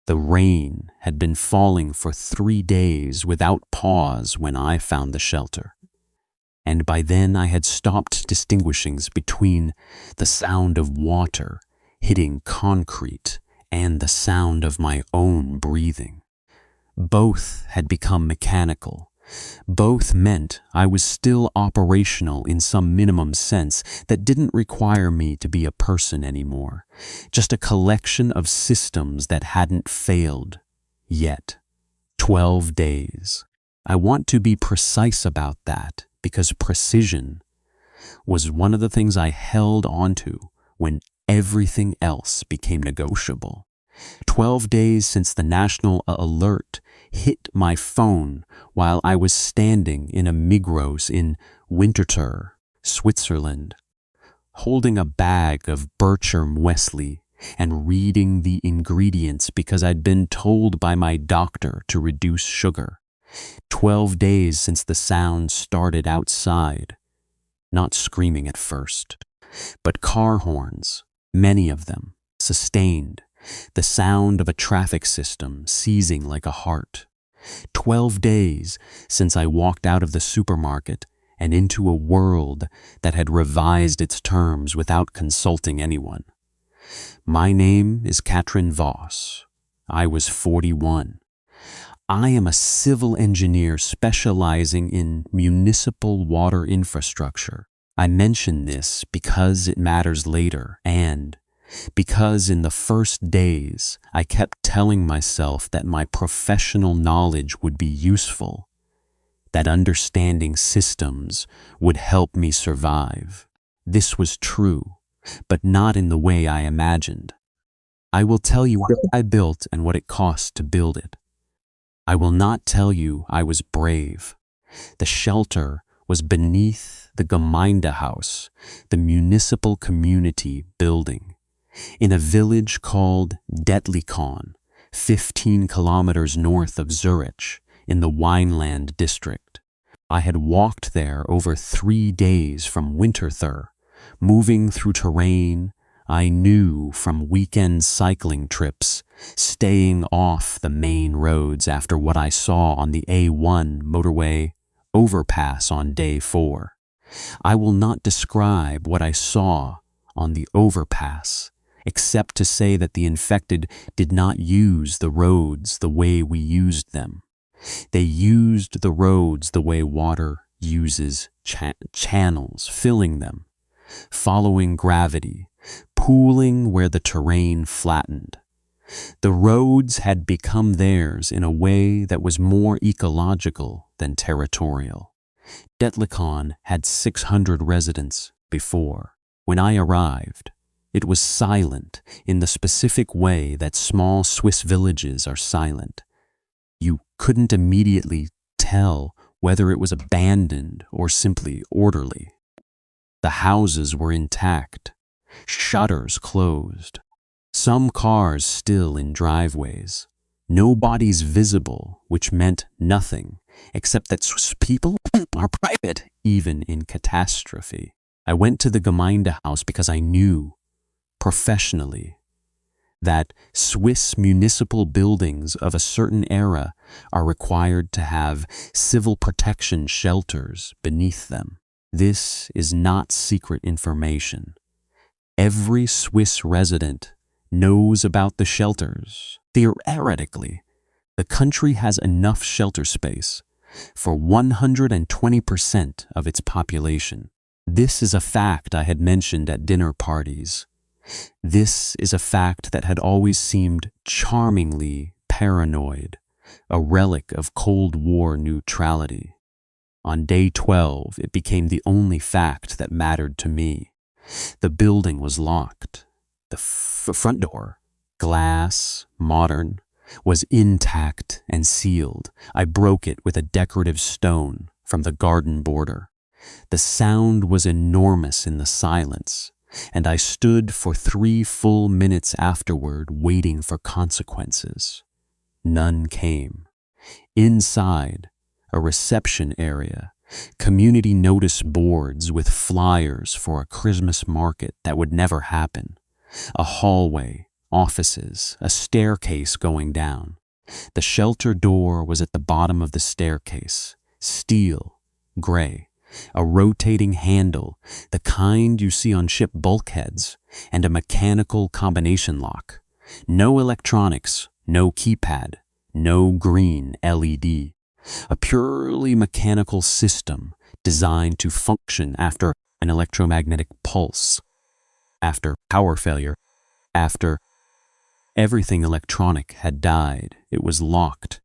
The rain had been falling for 3 days without pause when I found the shelter, and by then I had stopped distinguishing between the sound of water hitting concrete and the sound of my own breathing. Both had become mechanical. Both meant I was still operational in some minimum sense that didn't require me to be a person anymore, just a collection of systems that hadn't failed yet. 12 days. I want to be precise about that because precision was one of the things I held onto when everything else became negotiable. 12 days since the national alert hit my phone while I was standing in a Migros in Winterthur, Switzerland, holding a bag of Bircher Muesli and reading the ingredients because I'd been told by my doctor to reduce sugar. 12 days since the sound started outside, not screaming at first, but car horns, many of them, sustained, the sound of a traffic system seizing like a heart. 12 days since I walked out of the supermarket and into a world that had revised its terms without consulting anyone. My name is Katrin Voss. I was 41. I am a civil engineer specializing in municipal water infrastructure. I mention this because it matters later and because in the first days I kept telling myself that my professional knowledge would be useful, that understanding systems would help me survive. This was true, but not in the way I imagined. I will tell you what I built and what it cost to build it. I will not tell you I was brave. The shelter was beneath the Gemeindehaus, the municipal community building, in a village called Dettlikon, 15 kilometers north of Zurich, in the Wineland district. I had walked there over 3 days from Winterthur, moving through terrain I knew from weekend cycling trips, staying off the main roads after what I saw on the A1 motorway overpass on day 4. I will not describe what I saw on the overpass, except to say that the infected did not use the roads the way we used them. They used the roads the way water uses channels, filling them, following gravity, pooling where the terrain flattened. The roads had become theirs in a way that was more ecological than territorial. Dettlikon had 600 residents before. When I arrived, it was silent in the specific way that small Swiss villages are silent. You couldn't immediately tell whether it was abandoned or simply orderly. The houses were intact, shutters closed, some cars still in driveways. No bodies visible, which meant nothing, except that Swiss people are private, even in catastrophe. I went to the Gemeindehaus because I knew, professionally, that Swiss municipal buildings of a certain era are required to have civil protection shelters beneath them. This is not secret information. Every Swiss resident knows about the shelters. Theoretically, the country has enough shelter space for 120% of its population. This is a fact I had mentioned at dinner parties. This is a fact that had always seemed charmingly paranoid, a relic of Cold War neutrality. On day 12, it became the only fact that mattered to me. The building was locked. The front door, glass, modern, was intact and sealed. I broke it with a decorative stone from the garden border. The sound was enormous in the silence, and I stood for 3 full minutes afterward waiting for consequences. None came. Inside, a reception area, community notice boards with flyers for a Christmas market that would never happen, a hallway offices, a staircase going down. The shelter door was at the bottom of the staircase, steel, gray, a rotating handle, the kind you see on ship bulkheads, and a mechanical combination lock. No electronics, no keypad, no green LED. A purely mechanical system designed to function after an electromagnetic pulse, after power failure, after everything electronic had died. It was locked.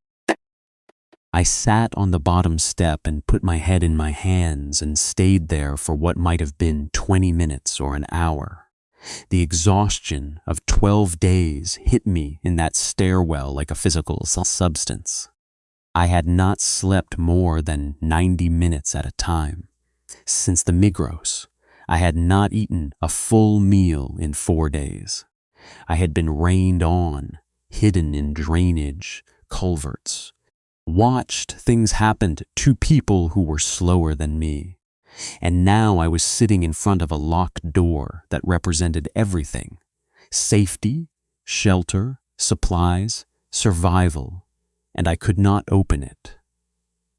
I sat on the bottom step and put my head in my hands and stayed there for what might have been 20 minutes or an hour. The exhaustion of 12 days hit me in that stairwell like a physical substance. I had not slept more than 90 minutes at a time. Since the Migros, I had not eaten a full meal in 4 days. I had been rained on, hidden in drainage, culverts, watched things happen to people who were slower than me. And now I was sitting in front of a locked door that represented everything: safety, shelter, supplies, survival, and I could not open it.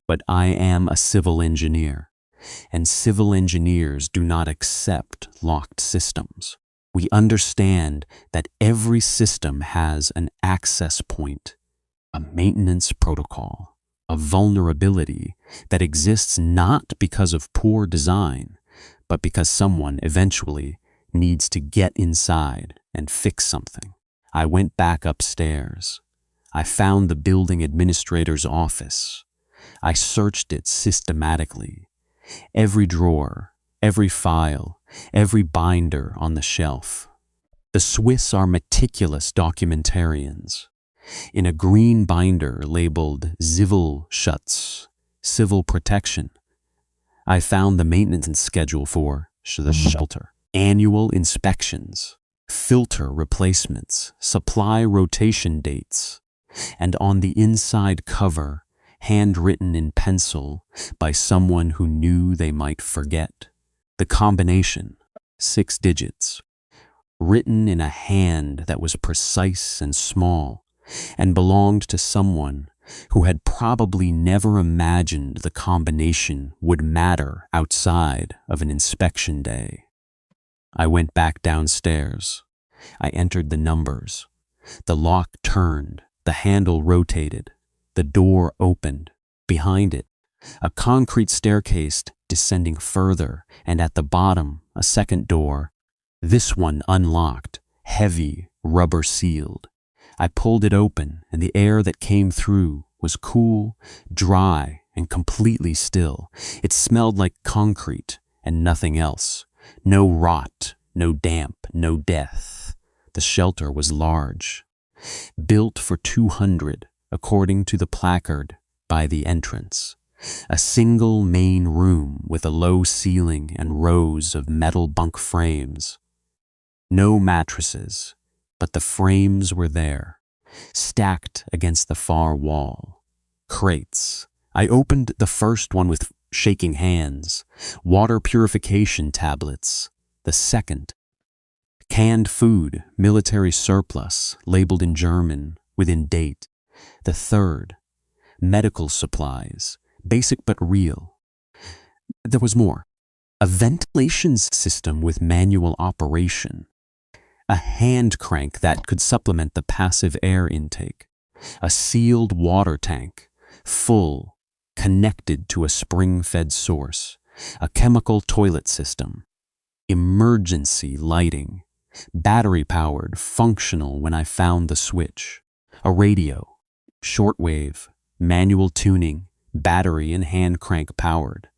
But I am a civil engineer, and civil engineers do not accept locked systems. We understand that every system has an access point, a maintenance protocol, a vulnerability that exists not because of poor design, but because someone eventually needs to get inside and fix something. I went back upstairs. I found the building administrator's office. I searched it systematically. Every drawer, every file, every binder on the shelf. The Swiss are meticulous documentarians. In a green binder labeled Zivilschutz, civil protection, I found the maintenance schedule for the shelter, annual inspections, filter replacements, supply rotation dates, and on the inside cover, handwritten in pencil by someone who knew they might forget, the combination, 6 digits, written in a hand that was precise and small, and belonged to someone who had probably never imagined the combination would matter outside of an inspection day. I went back downstairs. I entered the numbers. The lock turned, the handle rotated, the door opened. Behind it, a concrete staircase descending further, and at the bottom, a second door, this one unlocked, heavy, rubber sealed. I pulled it open, and the air that came through was cool, dry, and completely still. It smelled like concrete and nothing else. No rot, no damp, no death. The shelter was large, built for 200, according to the placard by the entrance. A single main room with a low ceiling and rows of metal bunk frames. No mattresses, but the frames were there, stacked against the far wall. Crates. I opened the first one with shaking hands. Water purification tablets. The second. Canned food, military surplus, labeled in German, within date. The third. Medical supplies, basic but real. There was more. A ventilation system with manual operation. A hand crank that could supplement the passive air intake. A sealed water tank, full, connected to a spring-fed source. A chemical toilet system. Emergency lighting. Battery-powered, functional when I found the switch. A radio. Shortwave. Manual tuning. Battery and hand crank powered.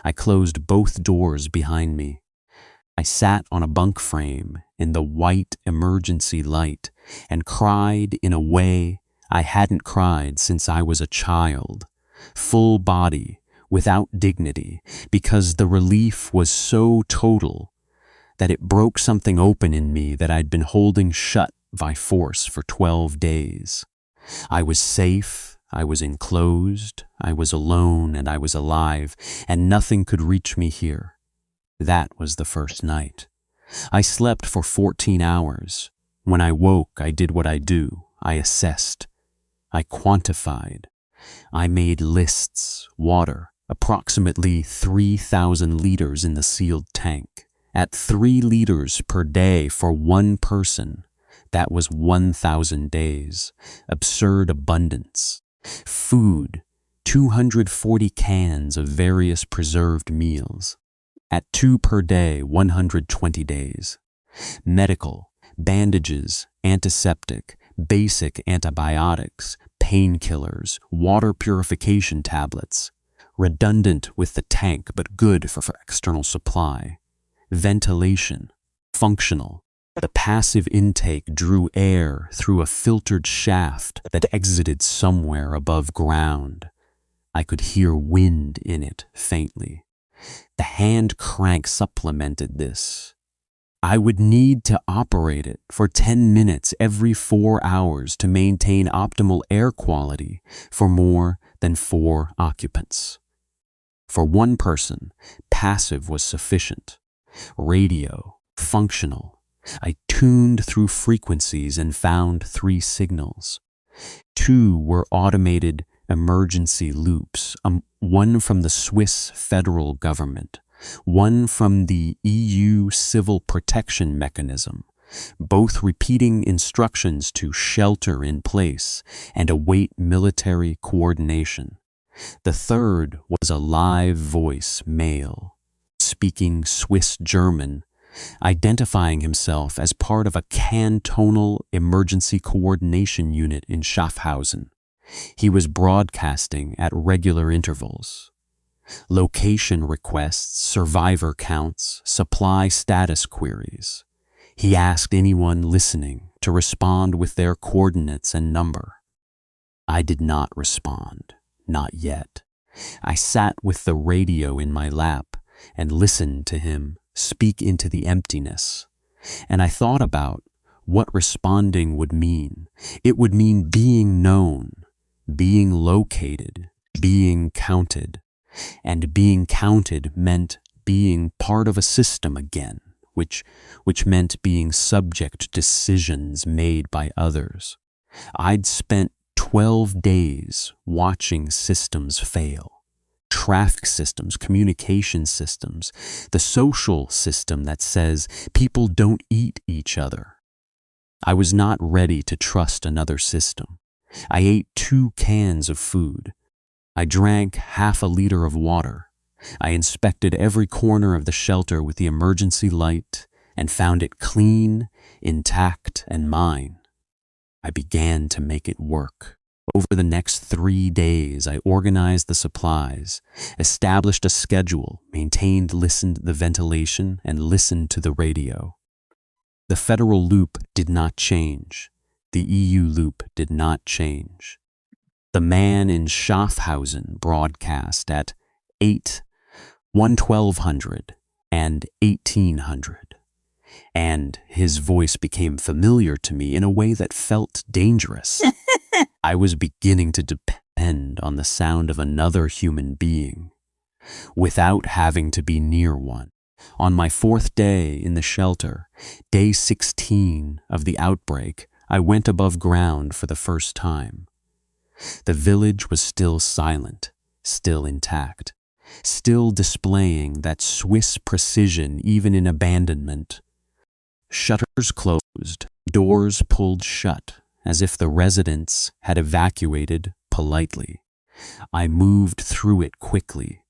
I closed both doors behind me. I sat on a bunk frame in the white emergency light and cried in a way I hadn't cried since I was a child, full body, without dignity, because the relief was so total that it broke something open in me that I'd been holding shut by force for 12 days. I was safe, I was enclosed, I was alone, and I was alive, and nothing could reach me here. That was the first night. I slept for 14 hours, When I woke, I did what I do. I assessed. I quantified. I made lists. Water, approximately 3,000 liters in the sealed tank. At 3 liters per day for one person, that was 1,000 days. Absurd abundance. Food, 240 cans of various preserved meals. At 2 per day, 120 days. Medical, bandages, antiseptic, basic antibiotics, painkillers, water purification tablets. Redundant with the tank, but good for external supply. Ventilation, functional. The passive intake drew air through a filtered shaft that exited somewhere above ground. I could hear wind in it faintly. The hand crank supplemented this. I would need to operate it for 10 minutes every 4 hours to maintain optimal air quality for more than 4 occupants. For one person, passive was sufficient. Radio, functional. I tuned through frequencies and found 3 signals. 2 were automated emergency loops, one from the Swiss federal government, one from the EU Civil Protection Mechanism, both repeating instructions to shelter in place and await military coordination. The third was a live voice male, speaking Swiss German, identifying himself as part of a cantonal emergency coordination unit in Schaffhausen. He was broadcasting at regular intervals. Location requests, survivor counts, supply status queries. He asked anyone listening to respond with their coordinates and number. I did not respond, not yet. I sat with the radio in my lap and listened to him speak into the emptiness. And I thought about what responding would mean. It would mean being known, being located, being counted. And being counted meant being part of a system again, which meant being subject to decisions made by others. I'd spent 12 days watching systems fail. Traffic systems, communication systems, the social system that says people don't eat each other. I was not ready to trust another system. I ate 2 cans of food. I drank half a liter of water. I inspected every corner of the shelter with the emergency light and found it clean, intact, and mine. I began to make it work. Over the next 3 days, I organized the supplies, established a schedule, listened the ventilation, and listened to the radio. The federal loop did not change. The EU loop did not change. The man in Schaffhausen broadcast at 8, 1200, and 1800. And his voice became familiar to me in a way that felt dangerous. I was beginning to depend on the sound of another human being, without having to be near one. On my 4th day in the shelter, day 16 of the outbreak, I went above ground for the first time. The village was still silent, still intact, still displaying that Swiss precision even in abandonment. Shutters closed, doors pulled shut, as if the residents had evacuated politely. I moved through it quickly,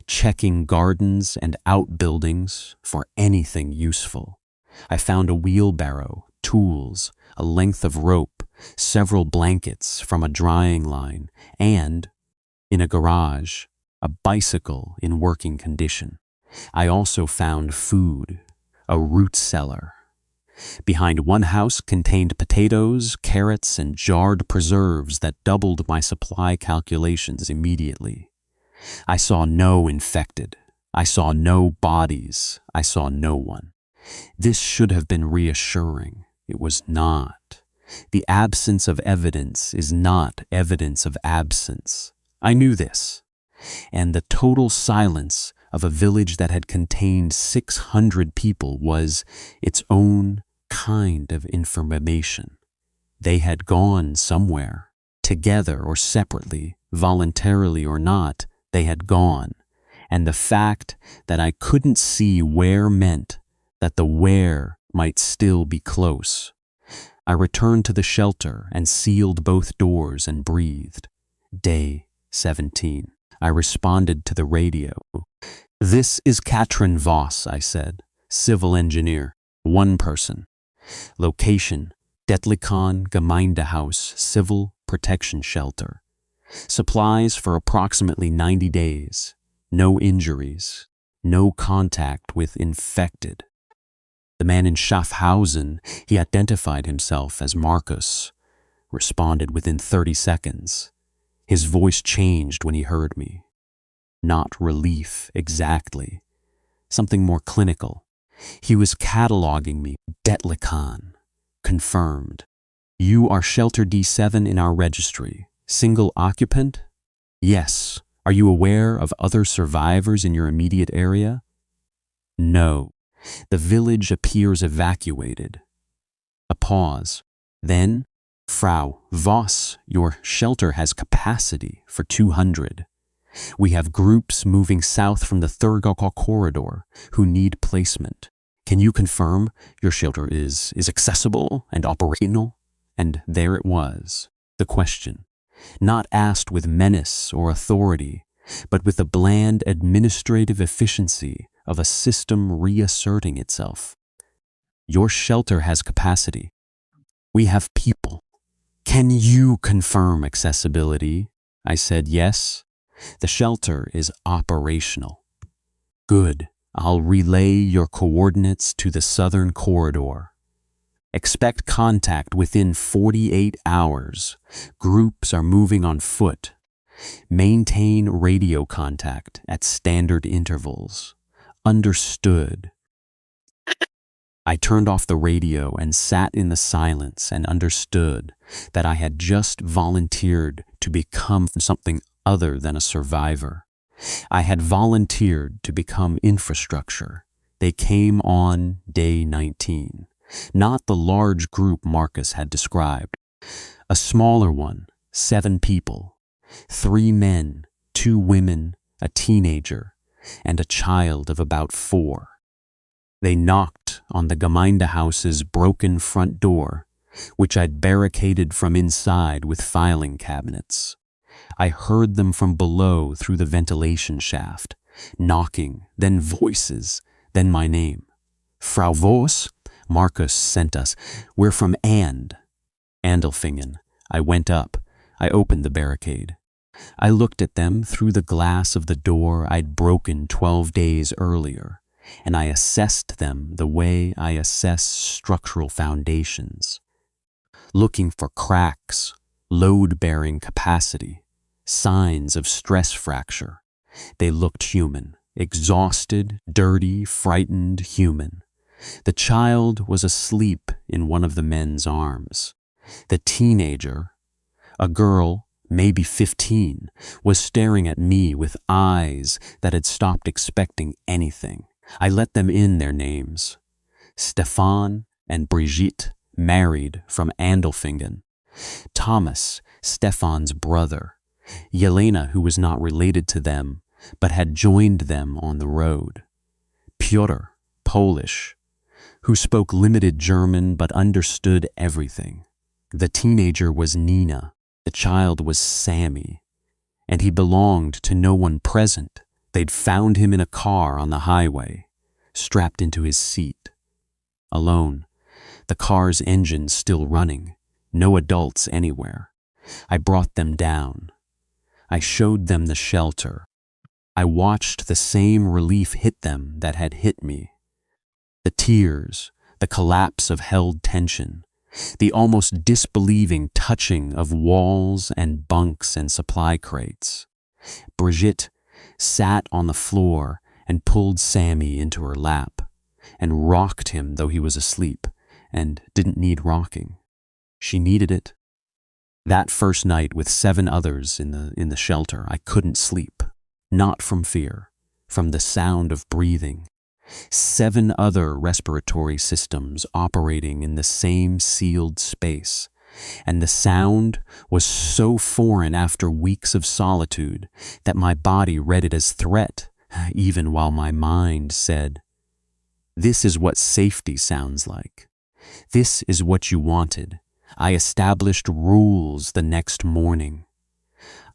checking gardens and outbuildings for anything useful. I found a wheelbarrow, tools, a length of rope, several blankets from a drying line, and, in a garage, a bicycle in working condition. I also found food, a root cellar. Behind one house contained potatoes, carrots, and jarred preserves that doubled my supply calculations immediately. I saw no infected. I saw no bodies. I saw no one. This should have been reassuring. It was not. The absence of evidence is not evidence of absence. I knew this. And the total silence of a village that had contained 600 people was its own kind of information. They had gone somewhere, together or separately, voluntarily or not, they had gone, and the fact that I couldn't see where meant that the where might still be close. I returned to the shelter and sealed both doors and breathed. Day 17. I responded to the radio. "This is Katrin Voss," I said. "Civil engineer. One person. Location, Detlikon Gemeindehaus Civil Protection Shelter. Supplies for approximately 90 days. No injuries. No contact with infected." The man in Schaffhausen, he identified himself as Marcus, responded within 30 seconds. His voice changed when he heard me. Not relief exactly. Something more clinical. He was cataloging me. Detlikon. Confirmed. "You are shelter D7 in our registry. Single occupant?" "Yes. Are you aware of other survivors in your immediate area?" "No. The village appears evacuated." A pause. Then, "Frau Voss, your shelter has capacity for 200. We have groups moving south from the Thurgau corridor who need placement. Can you confirm your shelter is accessible and operational?" And there it was, the question, not asked with menace or authority, but with the bland administrative efficiency of a system reasserting itself. "Your shelter has capacity. We have people. Can you confirm accessibility?" I said yes. "The shelter is operational." "Good. I'll relay your coordinates to the southern corridor. Expect contact within 48 hours. Groups are moving on foot. Maintain radio contact at standard intervals. Understood." I turned off the radio and sat in the silence and understood that I had just volunteered to become something other than a survivor. I had volunteered to become infrastructure. They came on day 19, not the large group Marcus had described. A smaller one, 7 people, 3 men, 2 women, a teenager, and a child of about 4. They knocked on the Gemeindehause's broken front door, which I'd barricaded from inside with filing cabinets. I heard them from below through the ventilation shaft, knocking, then voices, then my name. "Frau Voss?" Marcus sent us. "We're from Andelfingen." I went up. I opened the barricade. I looked at them through the glass of the door I'd broken 12 days earlier, and I assessed them the way I assess structural foundations, looking for cracks, load-bearing capacity, signs of stress fracture. They looked human, exhausted, dirty, frightened, human. The child was asleep in one of the men's arms. The teenager, a girl, maybe 15, was staring at me with eyes that had stopped expecting anything. I let them in their names. Stefan and Brigitte, married, from Andelfingen. Thomas, Stefan's brother. Yelena, who was not related to them, but had joined them on the road. Piotr, Polish, who spoke limited German but understood everything. The teenager was Nina. The child was Sammy. And he belonged to no one present. They'd found him in a car on the highway, strapped into his seat. Alone, the car's engine still running, no adults anywhere. I brought them down. I showed them the shelter. I watched the same relief hit them that had hit me. The tears, the collapse of held tension, the almost disbelieving touching of walls and bunks and supply crates. Brigitte sat on the floor and pulled Sammy into her lap and rocked him though he was asleep and didn't need rocking. She needed it. That first night with 7 others in the shelter, I couldn't sleep. Not from fear, from the sound of breathing, 7 other respiratory systems operating in the same sealed space, and the sound was so foreign after weeks of solitude that my body read it as threat, even while my mind said, "This is what safety sounds like. This is what you wanted." I established rules the next morning.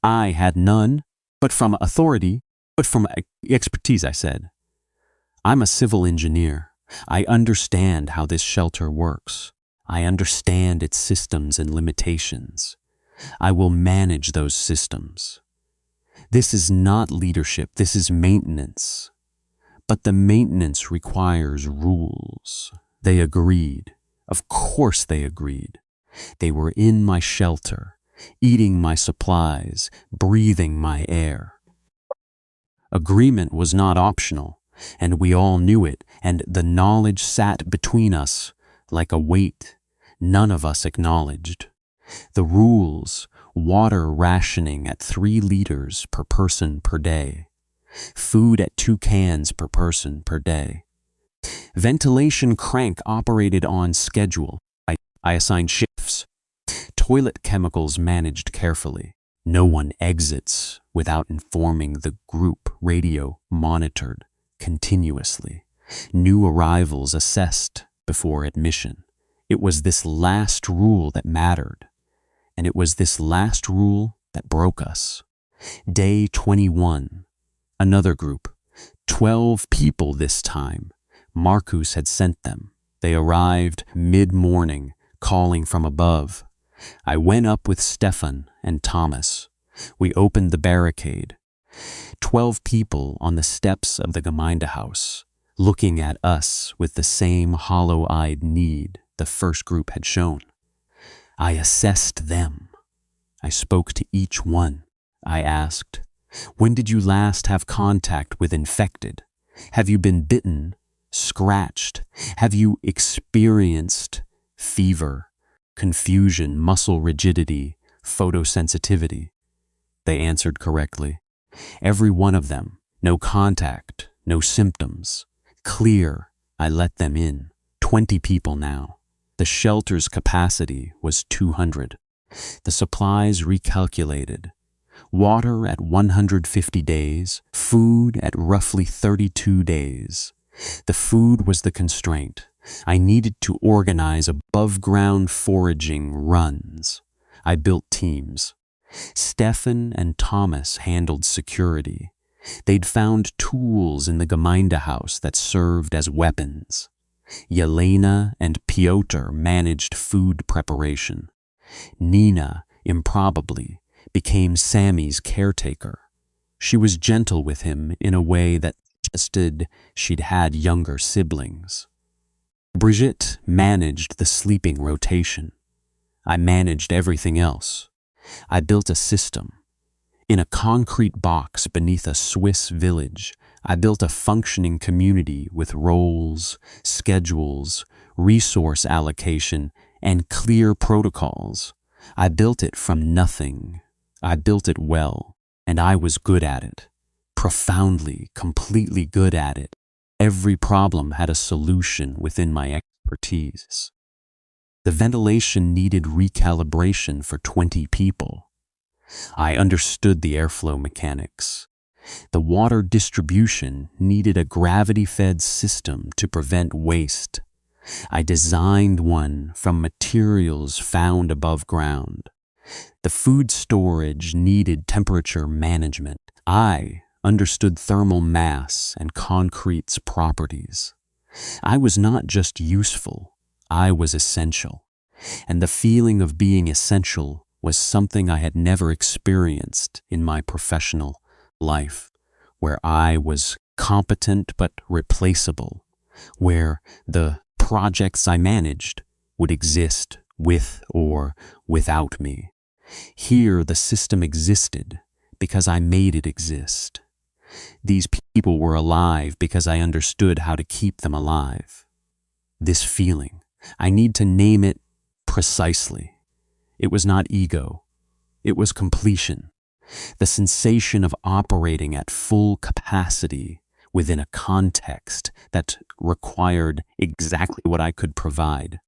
I had none, but from authority, but from expertise, I said. "I'm a civil engineer. I understand how this shelter works. I understand its systems and limitations. I will manage those systems. This is not leadership, this is maintenance. But the maintenance requires rules." They agreed. Of course they agreed. They were in my shelter, eating my supplies, breathing my air. Agreement was not optional, and we all knew it, and the knowledge sat between us like a weight none of us acknowledged. The rules: water rationing at 3 liters per person per day, food at 2 cans per person per day. Ventilation crank operated on schedule. I assigned shifts. Toilet chemicals managed carefully. No one exits without informing the group. Radio monitored continuously. New arrivals assessed before admission. It was this last rule that mattered, and it was this last rule that broke us. Day 21. Another group. 12 people this time. Marcus had sent them. They arrived mid-morning, calling from above. I went up with Stefan and Thomas. We opened the barricade. 12 people on the steps of the Gemeindehaus, looking at us with the same hollow-eyed need the first group had shown. I assessed them. I spoke to each one. I asked, "When did you last have contact with infected? Have you been bitten, scratched? Have you experienced fever, confusion, muscle rigidity, photosensitivity?" They answered correctly. Every one of them. No contact, no symptoms. Clear. I let them in. 20 people now. The shelter's capacity was 200. The supplies recalculated. Water at 150 days, food at roughly 32 days. The food was the constraint. I needed to organize above-ground foraging runs. I built teams. Stefan and Thomas handled security. They'd found tools in the Gemeindehaus that served as weapons. Yelena and Piotr managed food preparation. Nina, improbably, became Sammy's caretaker. She was gentle with him in a way that suggested she'd had younger siblings. Brigitte managed the sleeping rotation. I managed everything else. I built a system. In a concrete box beneath a Swiss village, I built a functioning community with roles, schedules, resource allocation, and clear protocols. I built it from nothing. I built it well, and I was good at it. Profoundly, completely good at it. Every problem had a solution within my expertise. The ventilation needed recalibration for 20 people. I understood the airflow mechanics. The water distribution needed a gravity-fed system to prevent waste. I designed one from materials found above ground. The food storage needed temperature management. I understood thermal mass and concrete's properties. I was not just useful, I was essential. And the feeling of being essential was something I had never experienced in my professional life, where I was competent but replaceable, where the projects I managed would exist with or without me. Here the system existed because I made it exist. These people were alive because I understood how to keep them alive. This feeling, I need to name it precisely. It was not ego. It was completion. The sensation of operating at full capacity within a context that required exactly what I could provide.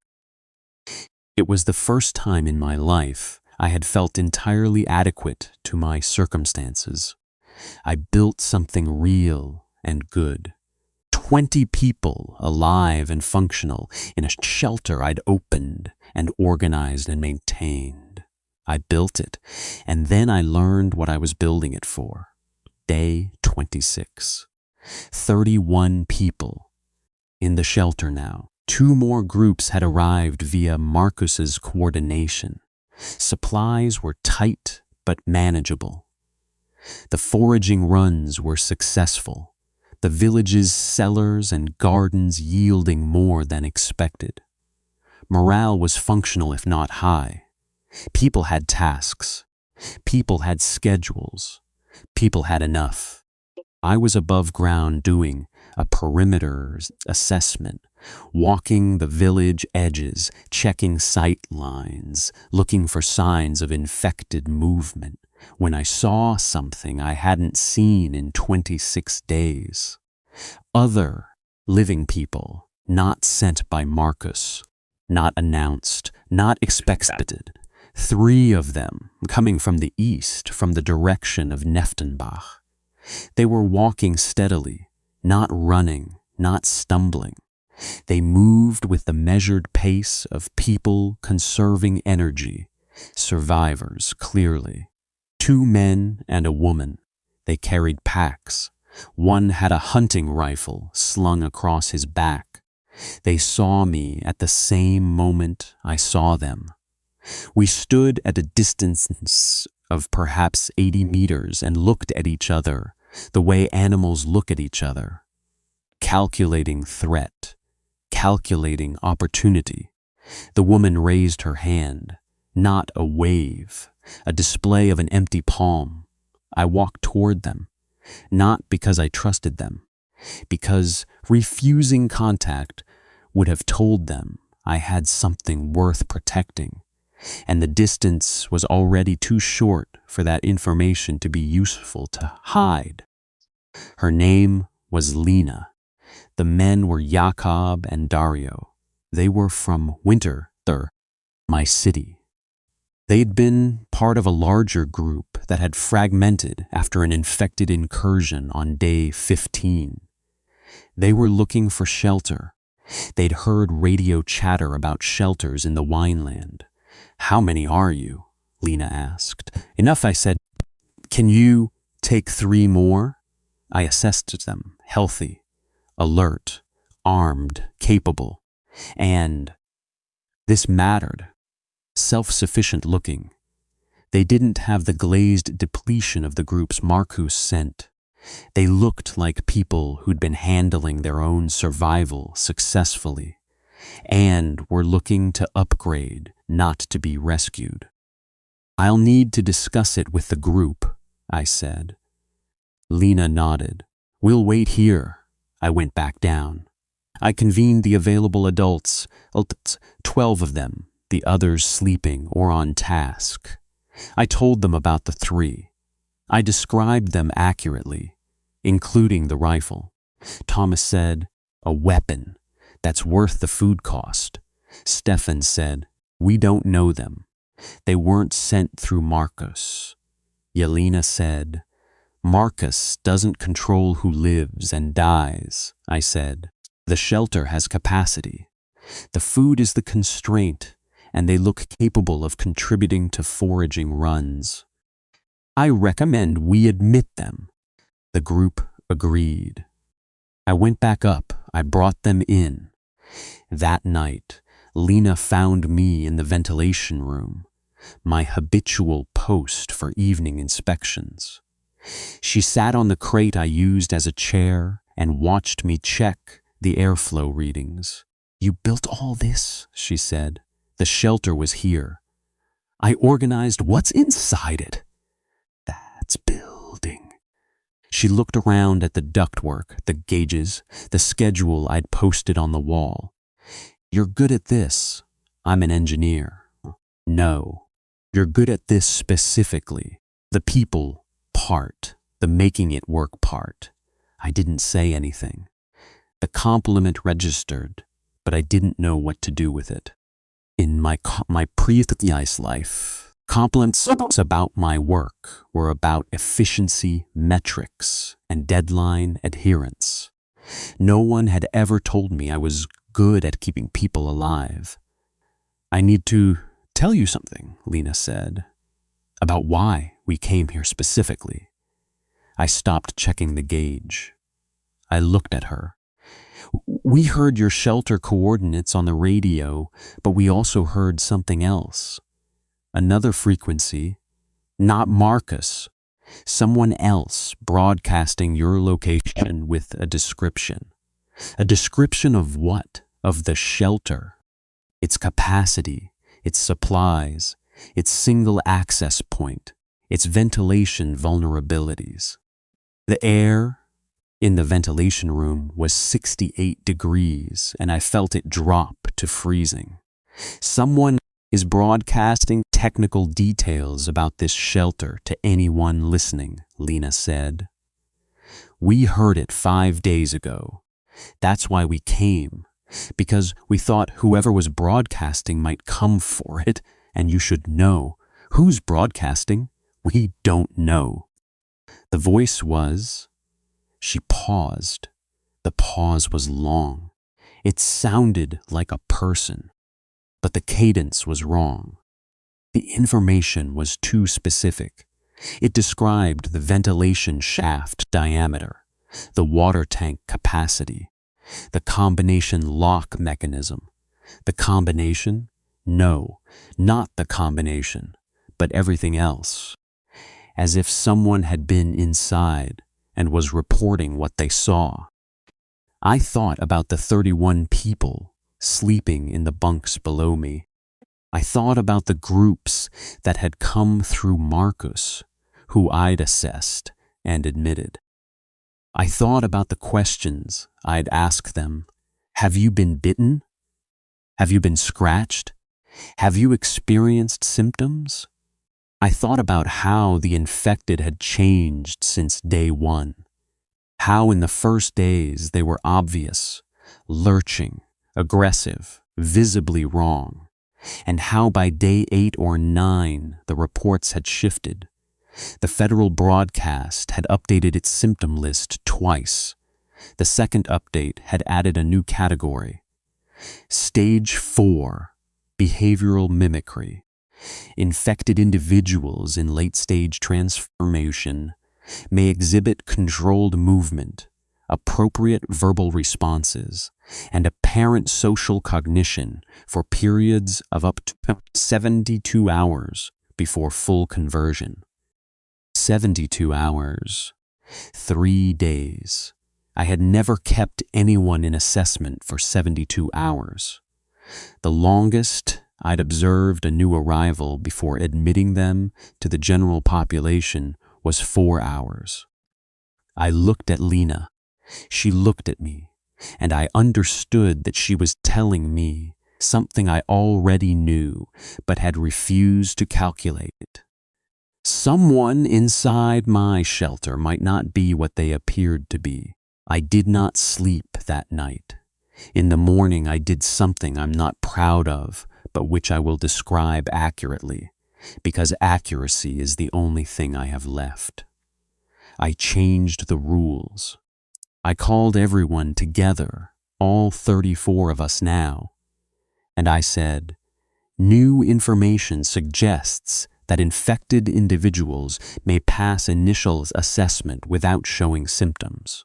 It was the first time in my life I had felt entirely adequate to my circumstances. I built something real and good. 20 people alive and functional in a shelter I'd opened and organized and maintained. I built it, and then I learned what I was building it for. Day 26. 31 people in the shelter now. 2 more groups had arrived via Marcus's coordination. Supplies were tight but manageable. The foraging runs were successful, the village's cellars and gardens yielding more than expected. Morale was functional if not high. People had tasks. People had schedules. People had enough. I was above ground doing a perimeter assessment, walking the village edges, checking sight lines, looking for signs of infected movement, when I saw something I hadn't seen in 26 days. Other living people, not sent by Marcus, not announced, not expected. 3 of them coming from the east, from the direction of Neftenbach. They were walking steadily, not running, not stumbling. They moved with the measured pace of people conserving energy, survivors clearly. 2 men and a woman. They carried packs. One had a hunting rifle slung across his back. They saw me at the same moment I saw them. We stood at a distance of perhaps 80 meters and looked at each other the way animals look at each other, calculating threat, calculating opportunity. The woman raised her hand, not a wave, a display of an empty palm. I walked toward them, not because I trusted them, because refusing contact would have told them I had something worth protecting, and the distance was already too short for that information to be useful to hide. Her name was Lena. The men were Jakob and Dario. They were from Winter, my city. They'd been part of a larger group that had fragmented after an infected incursion on day 15. They were looking for shelter. They'd heard radio chatter about shelters in the Wineland. "How many are you?" Lena asked. "Enough," I said. "Can you take 3 more?" I assessed them, healthy, alert, armed, capable, and this mattered, self-sufficient looking. They didn't have the glazed depletion of the groups Marcus sent. They looked like people who'd been handling their own survival successfully and were looking to upgrade, not to be rescued. "I'll need to discuss it with the group," I said. Lena nodded. "We'll wait here." I went back down. I convened the available adults, 12 of them, the others sleeping or on task. I told them about the 3. I described them accurately, including the rifle. Thomas said, "A weapon. That's worth the food cost." Stefan said, "We don't know them. They weren't sent through Marcus." Yelena said, "Marcus doesn't control who lives and dies." I said, "The shelter has capacity. The food is the constraint, and they look capable of contributing to foraging runs. I recommend we admit them." The group agreed. I went back up. I brought them in. That night, Lena found me in the ventilation room, my habitual post for evening inspections. She sat on the crate I used as a chair and watched me check the airflow readings. "You built all this," she said. "The shelter was here. I organized what's inside it." "That's building." She looked around at the ductwork, the gauges, the schedule I'd posted on the wall. "You're good at this." "I'm an engineer." "No. You're good at this specifically. The people part, the making it work part." I didn't say anything. The compliment registered, but I didn't know what to do with it. In my previous life, compliments about my work were about efficiency, metrics, and deadline adherence. No one had ever told me I was good at keeping people alive. I need to tell you something, Lena said, about why we came here specifically. I stopped checking the gauge. I looked at her. We heard your shelter coordinates on the radio, but we also heard something else. Another frequency, not Marcus, someone else broadcasting your location with a description. A description of what? Of the shelter. Its capacity, its supplies, its single access point, its ventilation vulnerabilities. The air in the ventilation room was 68 degrees, and I felt it drop to freezing. Someone is broadcasting technical details about this shelter to anyone listening, Lena said. We heard it 5 days ago. That's why we came, because we thought whoever was broadcasting might come for it, and you should know. Who's broadcasting? We don't know. The voice was... She paused. The pause was long. It sounded like a person, but the cadence was wrong. The information was too specific. It described the ventilation shaft diameter, the water tank capacity, the combination lock mechanism. The combination? No, not the combination, but everything else. As if someone had been inside and was reporting what they saw. I thought about the 31 people sleeping in the bunks below me. I thought about the groups that had come through Marcus, who I'd assessed and admitted. I thought about the questions I'd ask them. Have you been bitten? Have you been scratched? Have you experienced symptoms? I thought about how the infected had changed since day one. How in the first days they were obvious, lurching, aggressive, visibly wrong. And how by day 8 or 9 the reports had shifted. The federal broadcast had updated its symptom list twice. The second update had added a new category. Stage 4, behavioral mimicry. Infected individuals in late-stage transformation may exhibit controlled movement, appropriate verbal responses, and apparent social cognition for periods of up to 72 hours before full conversion. 72 hours. 3 days. I had never kept anyone in assessment for 72 hours. The longest I'd observed a new arrival before admitting them to the general population was 4 hours. I looked at Lena. She looked at me, and I understood that she was telling me something I already knew but had refused to calculate. Someone inside my shelter might not be what they appeared to be. I did not sleep that night. In the morning I did something I'm not proud of, but which I will describe accurately, because accuracy is the only thing I have left. I changed the rules. I called everyone together, all 34 of us now, and I said, new information suggests that infected individuals may pass initial assessment without showing symptoms.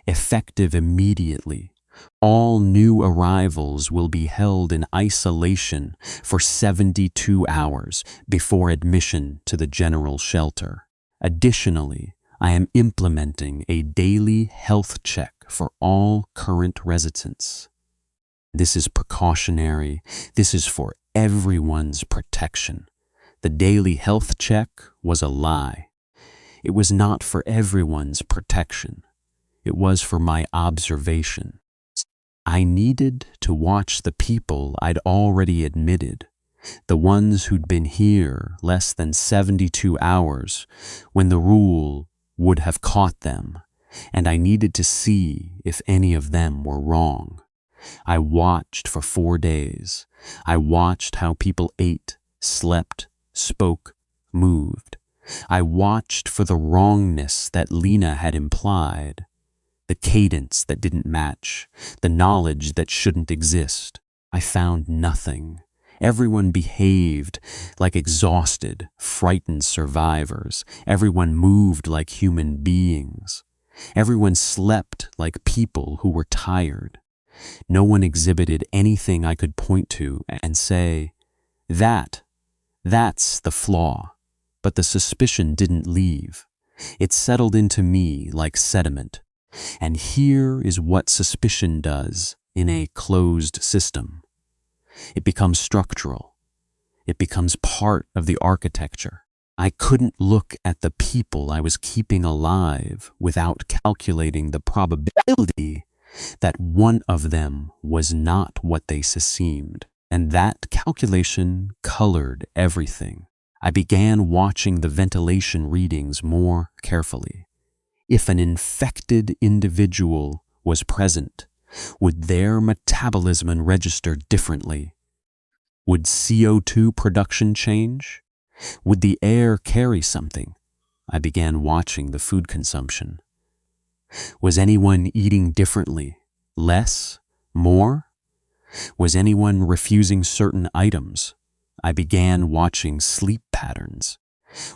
Effective immediately, all new arrivals will be held in isolation for 72 hours before admission to the general shelter. Additionally, I am implementing a daily health check for all current residents. This is precautionary. This is for everyone's protection. The daily health check was a lie. It was not for everyone's protection. It was for my observation. I needed to watch the people I'd already admitted, the ones who'd been here less than 72 hours when the rule would have caught them, and I needed to see if any of them were wrong. I watched for 4 days. I watched how people ate, slept, spoke, moved. I watched for the wrongness that Lena had implied, the cadence that didn't match, the knowledge that shouldn't exist. I found nothing. Everyone behaved like exhausted, frightened survivors. Everyone moved like human beings. Everyone slept like people who were tired. No one exhibited anything I could point to and say, that's the flaw. But the suspicion didn't leave. It settled into me like sediment. And here is what suspicion does in a closed system. It becomes structural. It becomes part of the architecture. I couldn't look at the people I was keeping alive without calculating the probability that one of them was not what they seemed. And that calculation colored everything. I began watching the ventilation readings more carefully. If an infected individual was present, would their metabolism register differently? Would CO2 production change? Would the air carry something? I began watching the food consumption. Was anyone eating differently? Less? More? Was anyone refusing certain items? I began watching sleep patterns.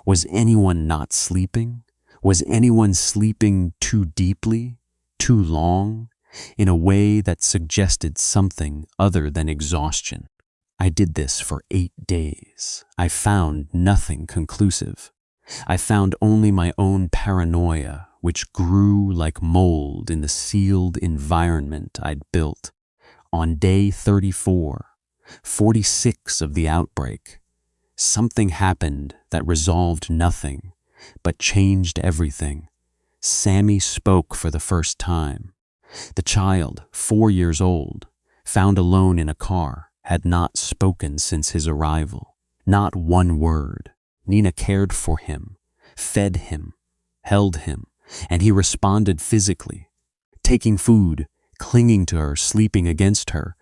Was anyone not sleeping? Was anyone sleeping too deeply, too long, in a way that suggested something other than exhaustion? I did this for 8 days. I found nothing conclusive. I found only my own paranoia, which grew like mold in the sealed environment I'd built. On day 34, 46 of the outbreak, something happened that resolved nothing, but changed everything. Sammy spoke for the first time. The child, 4 years old, found alone in a car, had not spoken since his arrival. Not one word. Nina cared for him, fed him, held him, and he responded physically, taking food, clinging to her, sleeping against her,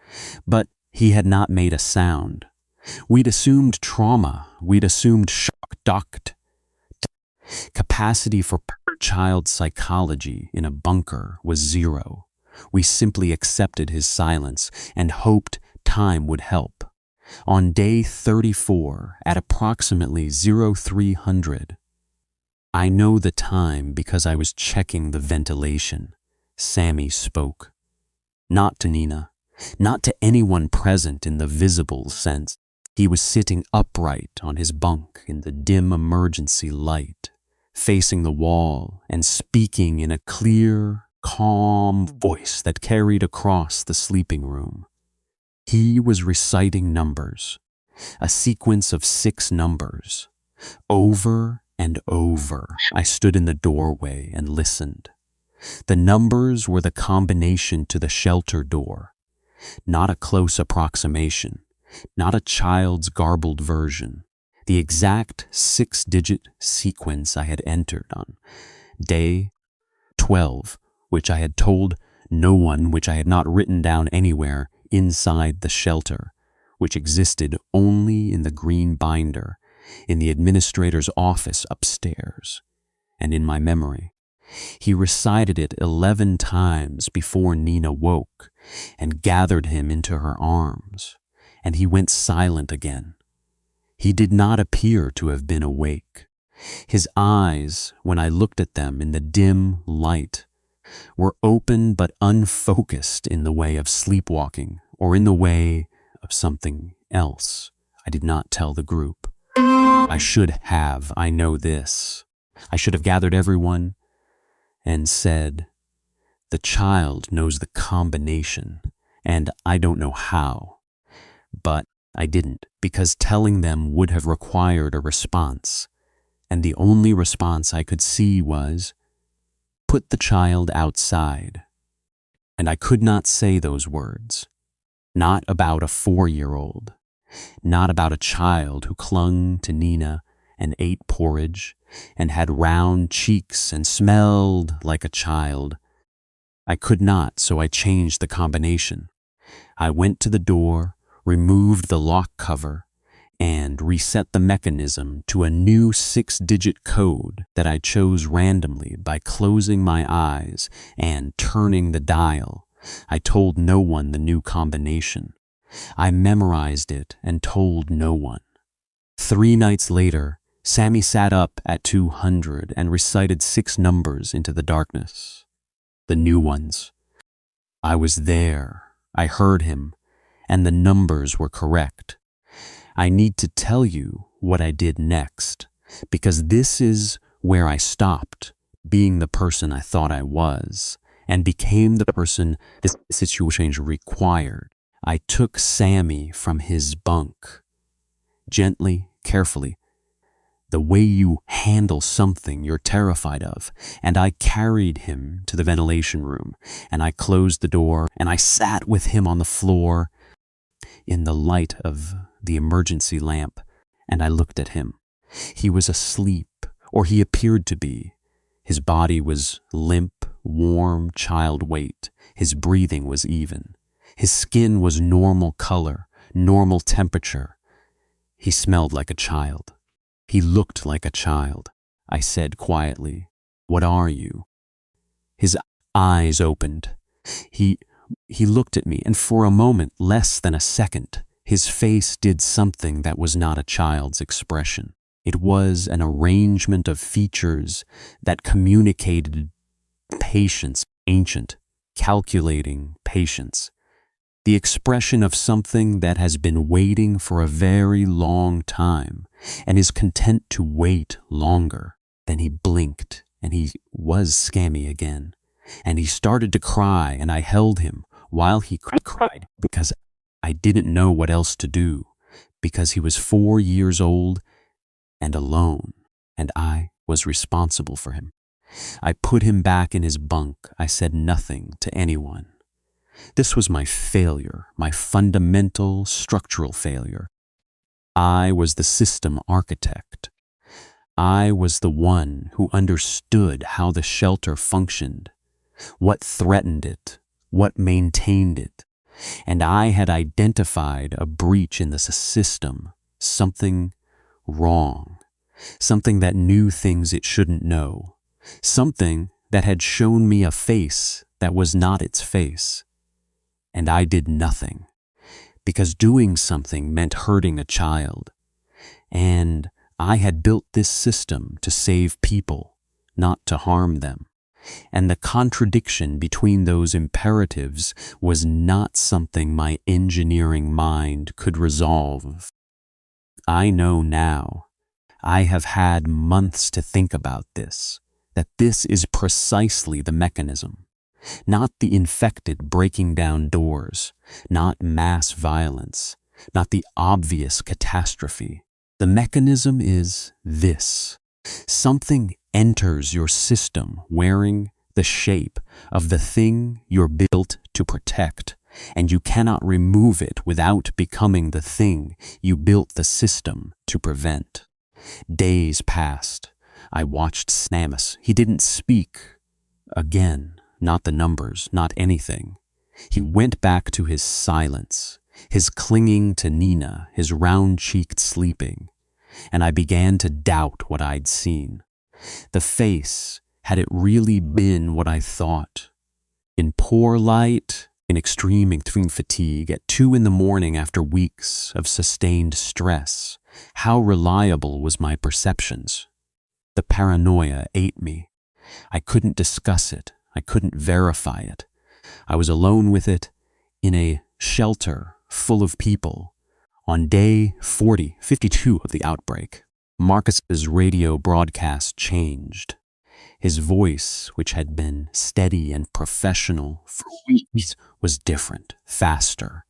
but he had not made a sound. We'd assumed trauma. We'd assumed shock duct. Capacity for child psychology in a bunker was 0. We simply accepted his silence and hoped time would help. On day 34, at approximately 0300, I know the time because I was checking the ventilation. Sammy spoke. Not to Nina, not to anyone present in the visible sense. He was sitting upright on his bunk in the dim emergency light, facing the wall and speaking in a clear, calm voice that carried across the sleeping room. He was reciting numbers, a sequence of 6 numbers. Over and over, I stood in the doorway and listened. The numbers were the combination to the shelter door, not a close approximation, not a child's garbled version. The exact 6-digit sequence I had entered on day 12, which I had told no one, which I had not written down anywhere inside the shelter, which existed only in the green binder, in the administrator's office upstairs, and in my memory. He recited it 11 times before Nina woke and gathered him into her arms, and he went silent again. He did not appear to have been awake. His eyes, when I looked at them in the dim light, were open but unfocused in the way of sleepwalking or in the way of something else. I did not tell the group. I should have, I know this. I should have gathered everyone and said, the child knows the combination, and I don't know how. But I didn't, because telling them would have required a response, and the only response I could see was, put the child outside. And I could not say those words. Not about a 4-year-old. Not about a child who clung to Nina and ate porridge and had round cheeks and smelled like a child. I could not, so I changed the combination. I went to the door, removed the lock cover, and reset the mechanism to a new 6-digit code that I chose randomly by closing my eyes and turning the dial. I told no one the new combination. I memorized it and told no one. 3 nights later, Sammy sat up at 200 and recited 6 numbers into the darkness. The new ones. I was there. I heard him, and the numbers were correct. I need to tell you what I did next, because this is where I stopped being the person I thought I was and became the person this situation required. I took Sammy from his bunk. Gently, carefully, the way you handle something you're terrified of, and I carried him to the ventilation room, and I closed the door, and I sat with him on the floor in the light of the emergency lamp, and I looked at him. He was asleep, or he appeared to be. His body was limp, warm, child weight. His breathing was even. His skin was normal color, normal temperature. He smelled like a child. He looked like a child. I said quietly, "What are you?" His eyes opened. He looked at me, and for a moment, less than a second, his face did something that was not a child's expression. It was an arrangement of features that communicated patience, ancient, calculating patience. The expression of something that has been waiting for a very long time and is content to wait longer. Then he blinked, and he was scammy again. And he started to cry, and I held him while he cried because I didn't know what else to do, because he was 4 years old and alone, and I was responsible for him. I put him back in his bunk. I said nothing to anyone. This was my failure, my fundamental structural failure. I was the system architect. I was the one who understood how the shelter functioned, what threatened it, what maintained it, and I had identified a breach in the system, something wrong, something that knew things it shouldn't know, something that had shown me a face that was not its face. And I did nothing, because doing something meant hurting a child. And I had built this system to save people, not to harm them. And the contradiction between those imperatives was not something my engineering mind could resolve. I know now, I have had months to think about this, that this is precisely the mechanism. Not the infected breaking down doors, not mass violence, not the obvious catastrophe. The mechanism is this. Something enters your system wearing the shape of the thing you're built to protect, and you cannot remove it without becoming the thing you built the system to prevent. Days passed. I watched Snamus. He didn't speak. Again. Not the numbers, not anything. He went back to his silence, his clinging to Nina, his round-cheeked sleeping, and I began to doubt what I'd seen. The face, had it really been what I thought? In poor light, in extreme fatigue, at 2 a.m. after weeks of sustained stress, how reliable was my perceptions? The paranoia ate me. I couldn't discuss it. I couldn't verify it. I was alone with it in a shelter full of people. On day 52 of the outbreak, Marcus's radio broadcast changed. His voice, which had been steady and professional for weeks, was different, faster.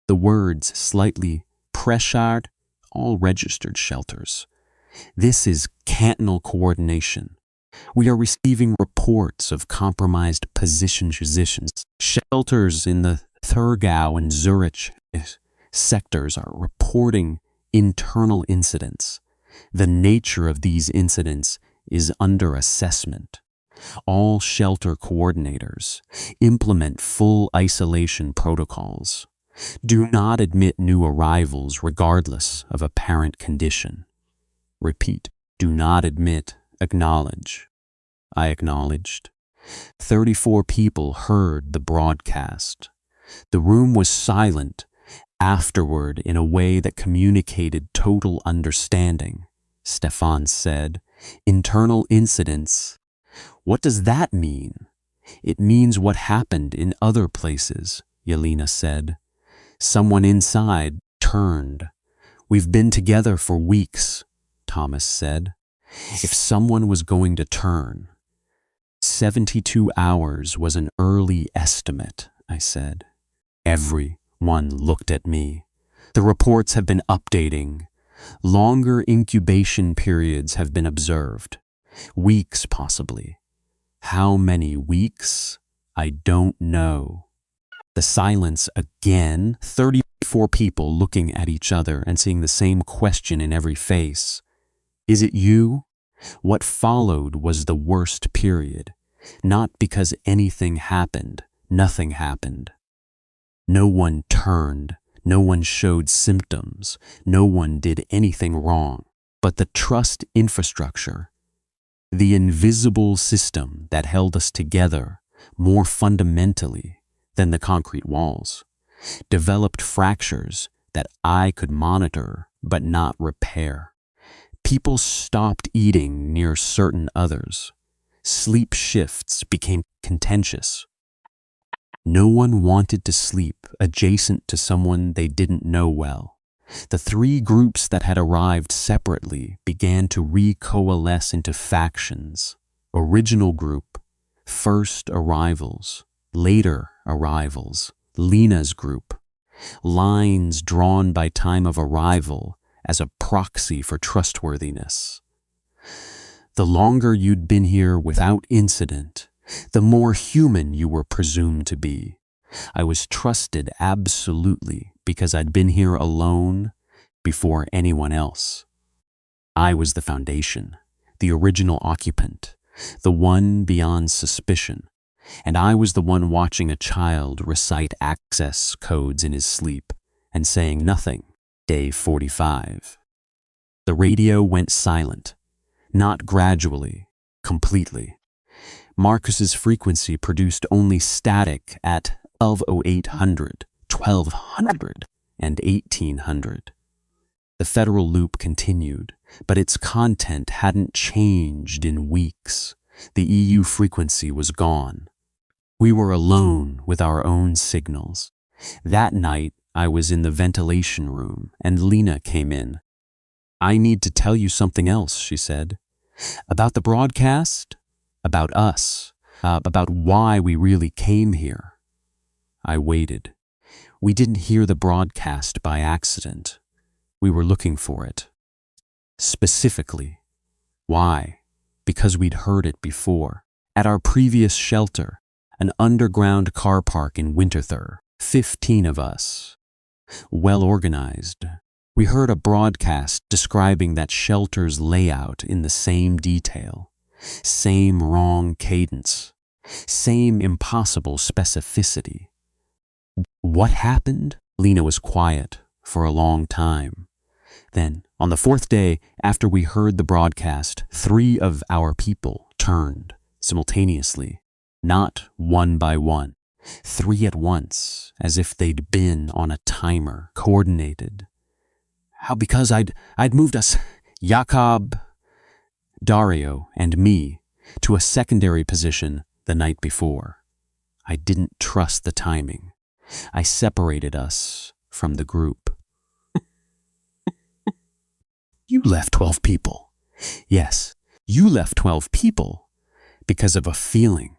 The words slightly pressured all registered shelters. This is cantonal coordination. We are receiving reports of compromised positions. Shelters in the Thurgau and Zurich sectors are reporting internal incidents. The nature of these incidents is under assessment. All shelter coordinators implement full isolation protocols. Do not admit new arrivals regardless of apparent condition. Repeat, do not admit, acknowledge. I acknowledged. 34 people heard the broadcast. The room was silent afterward in a way that communicated total understanding. Stefan said, internal incidents. What does that mean? It means what happened in other places, Yelena said. Someone inside turned. We've been together for weeks, Thomas said. If someone was going to turn. 72 hours was an early estimate, I said. Everyone looked at me. The reports have been updating. Longer incubation periods have been observed. Weeks, possibly. How many weeks? I don't know. The silence again, 34 people looking at each other and seeing the same question in every face. Is it you? What followed was the worst period. Not because anything happened, nothing happened. No one turned, no one showed symptoms, no one did anything wrong. But the trust infrastructure, the invisible system that held us together more fundamentally than the concrete walls, developed fractures that I could monitor but not repair. People stopped eating near certain others. Sleep shifts became contentious. No one wanted to sleep adjacent to someone they didn't know well. The three groups that had arrived separately began to recoalesce into factions. Original group, first arrivals, later arrivals, Lena's group. Lines drawn by time of arrival as a proxy for trustworthiness. The longer you'd been here without incident, the more human you were presumed to be. I was trusted absolutely because I'd been here alone before anyone else. I was the foundation, the original occupant, the one beyond suspicion, and I was the one watching a child recite access codes in his sleep and saying nothing. Day 45. The radio went silent, not gradually, completely. Marcus's frequency produced only static at 120800, 1200, and 1800. The federal loop continued, but its content hadn't changed in weeks. The EU frequency was gone. We were alone with our own signals. That night, I was in the ventilation room, and Lena came in. I need to tell you something else, she said. About the broadcast? About us. About why we really came here. I waited. We didn't hear the broadcast by accident. We were looking for it. Specifically. Why? Because we'd heard it before. At our previous shelter, an underground car park in Winterthur, 15 of us. Well organized. We heard a broadcast describing that shelter's layout in the same detail. Same wrong cadence. Same impossible specificity. What happened? Lena was quiet for a long time. Then, on the fourth day, after we heard the broadcast, 3 of our people turned simultaneously, not one by one. 3 at once, as if they'd been on a timer, coordinated. How? Because I'd moved us, Jakob, Dario, and me, to a secondary position the night before. I didn't trust the timing. I separated us from the group. You left 12 people. Yes, you left 12 people because of a feeling.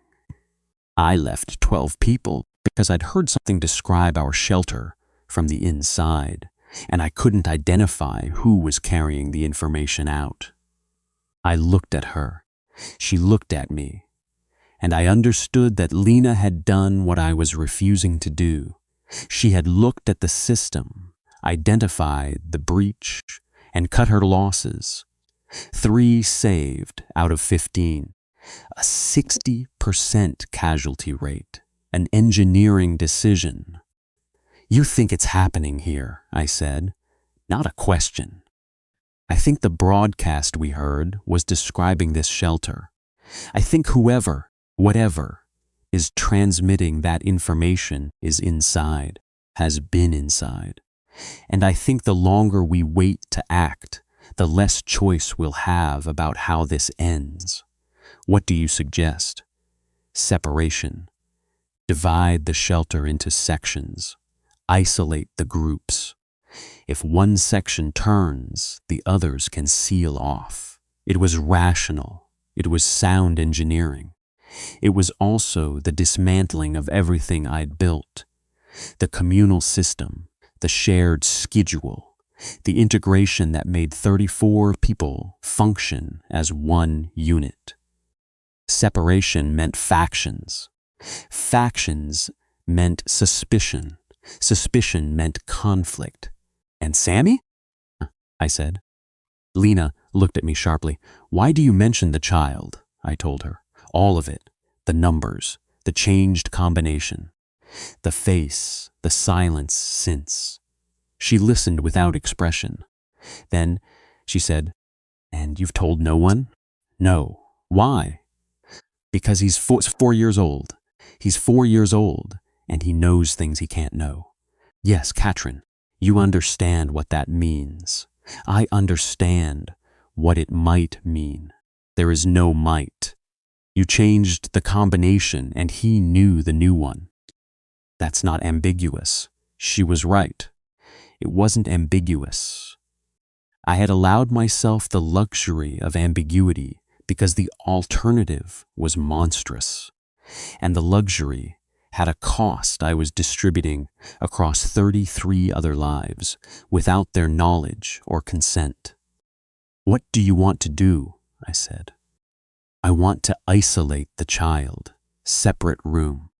I left 12 people because I'd heard something describe our shelter from the inside, and I couldn't identify who was carrying the information out. I looked at her. She looked at me, and I understood that Lena had done what I was refusing to do. She had looked at the system, identified the breach, and cut her losses, 3 saved out of 15. A 60% casualty rate. An engineering decision. "You think it's happening here," I said. "Not a question." I think the broadcast we heard was describing this shelter. I think whoever, whatever, is transmitting that information is inside, has been inside. And I think the longer we wait to act, the less choice we'll have about how this ends. What do you suggest? Separation. Divide the shelter into sections. Isolate the groups. If one section turns, the others can seal off. It was rational. It was sound engineering. It was also the dismantling of everything I'd built. The communal system, the shared schedule, the integration that made 34 people function as one unit. Separation meant factions. Factions meant suspicion. Suspicion meant conflict. "And Sammy?" I said. Lena looked at me sharply. "Why do you mention the child?" I told her. "All of it. The numbers, the changed combination, the face, the silence since." She listened without expression. Then she said, "And you've told no one?" "No." "Why?" "Because he's 4 years old. He's 4 years old, and he knows things he can't know." "Yes, Katrin, you understand what that means. I understand what it might mean. There is no might. You changed the combination, and he knew the new one. That's not ambiguous." She was right. It wasn't ambiguous. I had allowed myself the luxury of ambiguity because the alternative was monstrous, and the luxury had a cost I was distributing across 33 other lives without their knowledge or consent. "What do you want to do?" I said. "I want to isolate the child, separate room,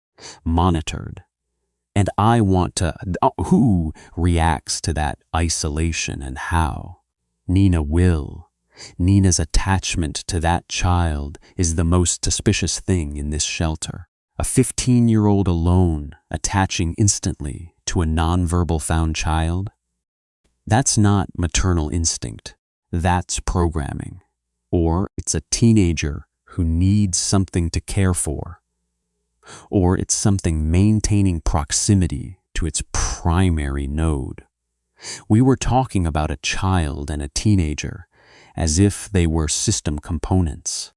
monitored. And I want to..." Who reacts to that isolation and how? Nina will. Nina's attachment to that child is the most suspicious thing in this shelter. A 15-year-old alone attaching instantly to a nonverbal found child? That's not maternal instinct. That's programming. Or it's a teenager who needs something to care for. Or it's something maintaining proximity to its primary node. We were talking about a child and a teenager as if they were system components.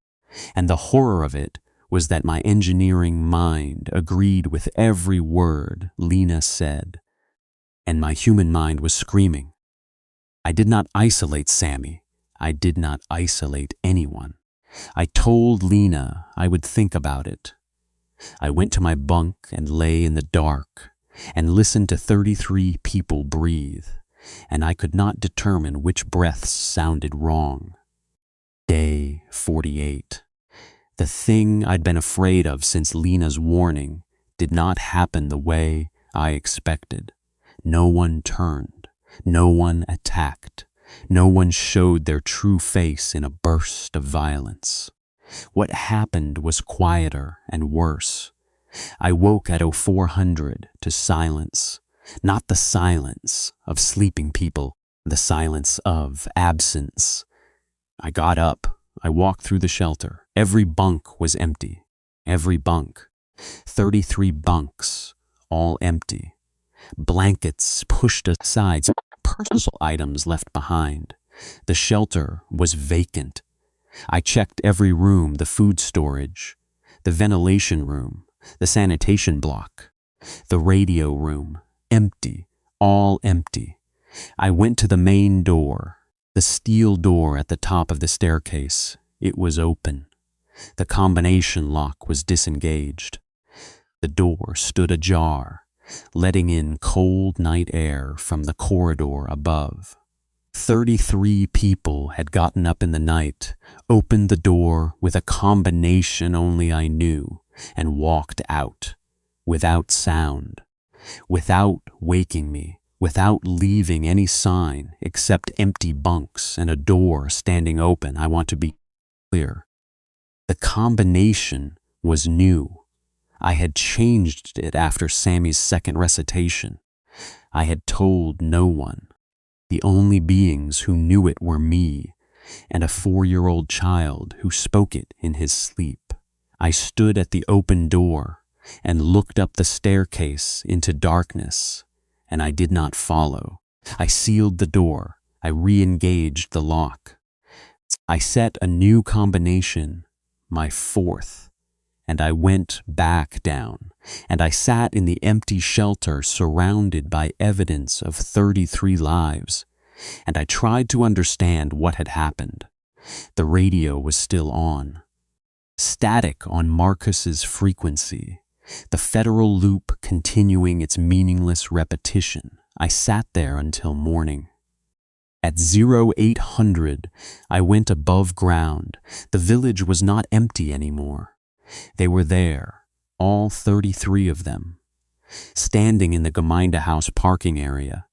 And the horror of it was that my engineering mind agreed with every word Lena said, and my human mind was screaming. I did not isolate Sammy. I did not isolate anyone. I told Lena I would think about it. I went to my bunk and lay in the dark and listened to 33 people breathe, and I could not determine which breaths sounded wrong. Day 48. The thing I'd been afraid of since Lena's warning did not happen the way I expected. No one turned. No one attacked. No one showed their true face in a burst of violence. What happened was quieter and worse. I woke at 0400 to silence, not the silence of sleeping people, the silence of absence. I got up. I walked through the shelter. Every bunk was empty. Every bunk. 33 bunks, all empty. Blankets pushed aside, personal items left behind. The shelter was vacant. I checked every room, the food storage, the ventilation room, the sanitation block, the radio room, empty, all empty. I went to the main door, the steel door at the top of the staircase. It was open. The combination lock was disengaged. The door stood ajar, letting in cold night air from the corridor above. 33 people had gotten up in the night, opened the door with a combination only I knew, and walked out, without sound, without waking me without leaving any sign except empty bunks and a door standing open. I want to be clear. The combination was new. I had changed it after Sammy's second recitation. I had told no one. The only beings who knew it were me and a 4-year-old child who spoke it in his sleep. I stood at the open door and looked up the staircase into darkness, and I did not follow. I sealed the door. I re-engaged the lock. I set a new combination, my 4th, and I went back down, and I sat in the empty shelter surrounded by evidence of 33 lives, and I tried to understand what had happened. The radio was still on. Static on Marcus's frequency, the federal loop continuing its meaningless repetition. I sat there until morning. At 0800, I went above ground. The village was not empty anymore. They were there, all 33 of them, standing in the Gemeindehaus parking area,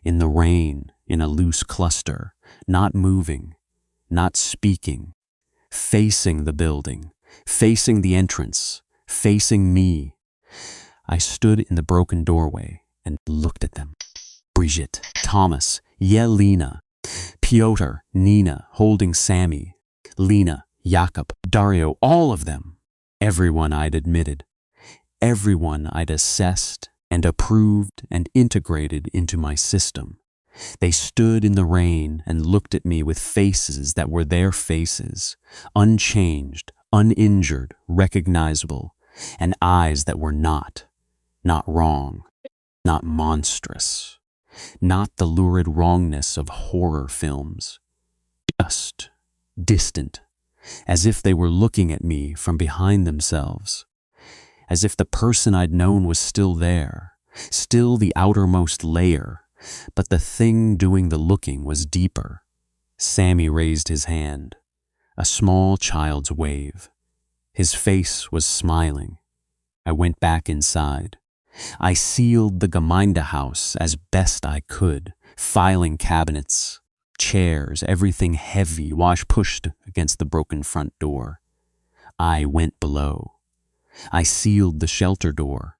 in the rain, in a loose cluster, not moving, not speaking, facing the building, facing the entrance, facing me. I stood in the broken doorway and looked at them. Brigitte, Thomas, Yelena, Piotr, Nina, holding Sammy, Lena, Jakob, Dario, all of them. Everyone I'd admitted, everyone I'd assessed and approved and integrated into my system. They stood in the rain and looked at me with faces that were their faces, unchanged, uninjured, recognizable, and eyes that were not wrong, not monstrous, not the lurid wrongness of horror films, just distant, as if they were looking at me from behind themselves, as if the person I'd known was still there, still the outermost layer, but the thing doing the looking was deeper. Sammy raised his hand, a small child's wave. His face was smiling. I went back inside. I sealed the Gemeindehaus as best I could, filing cabinets, chairs, everything heavy, pushed against the broken front door. I went below. I sealed the shelter door.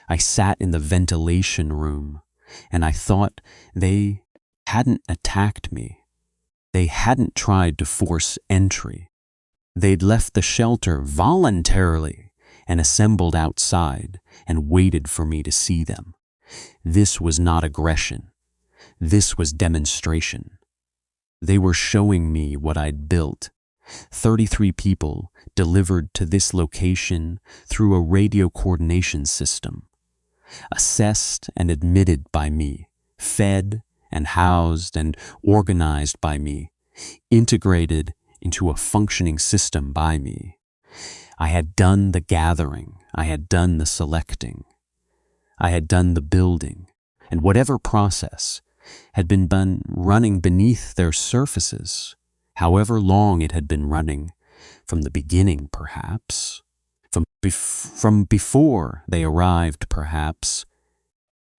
I sat in the ventilation room, and I thought they hadn't attacked me. They hadn't tried to force entry. They'd left the shelter voluntarily and assembled outside and waited for me to see them. This was not aggression. This was demonstration. They were showing me what I'd built. 33 people delivered to this location through a radio coordination system, assessed and admitted by me, fed and housed and organized by me, integrated into a functioning system by me. I had done the gathering, I had done the selecting, I had done the building, and whatever process had been running beneath their surfaces, however long it had been running, from the beginning perhaps, from before they arrived perhaps,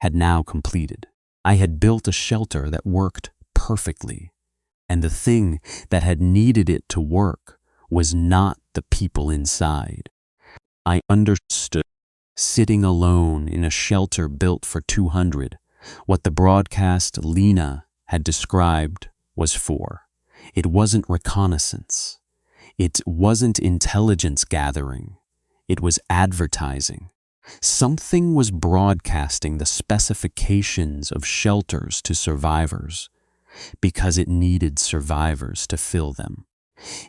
had now completed. I had built a shelter that worked perfectly, and the thing that had needed it to work was not the people inside. I understood, sitting alone in a shelter built for 200, what the broadcast Lena had described was for. It wasn't reconnaissance. It wasn't intelligence gathering. It was advertising. Something was broadcasting the specifications of shelters to survivors because it needed survivors to fill them.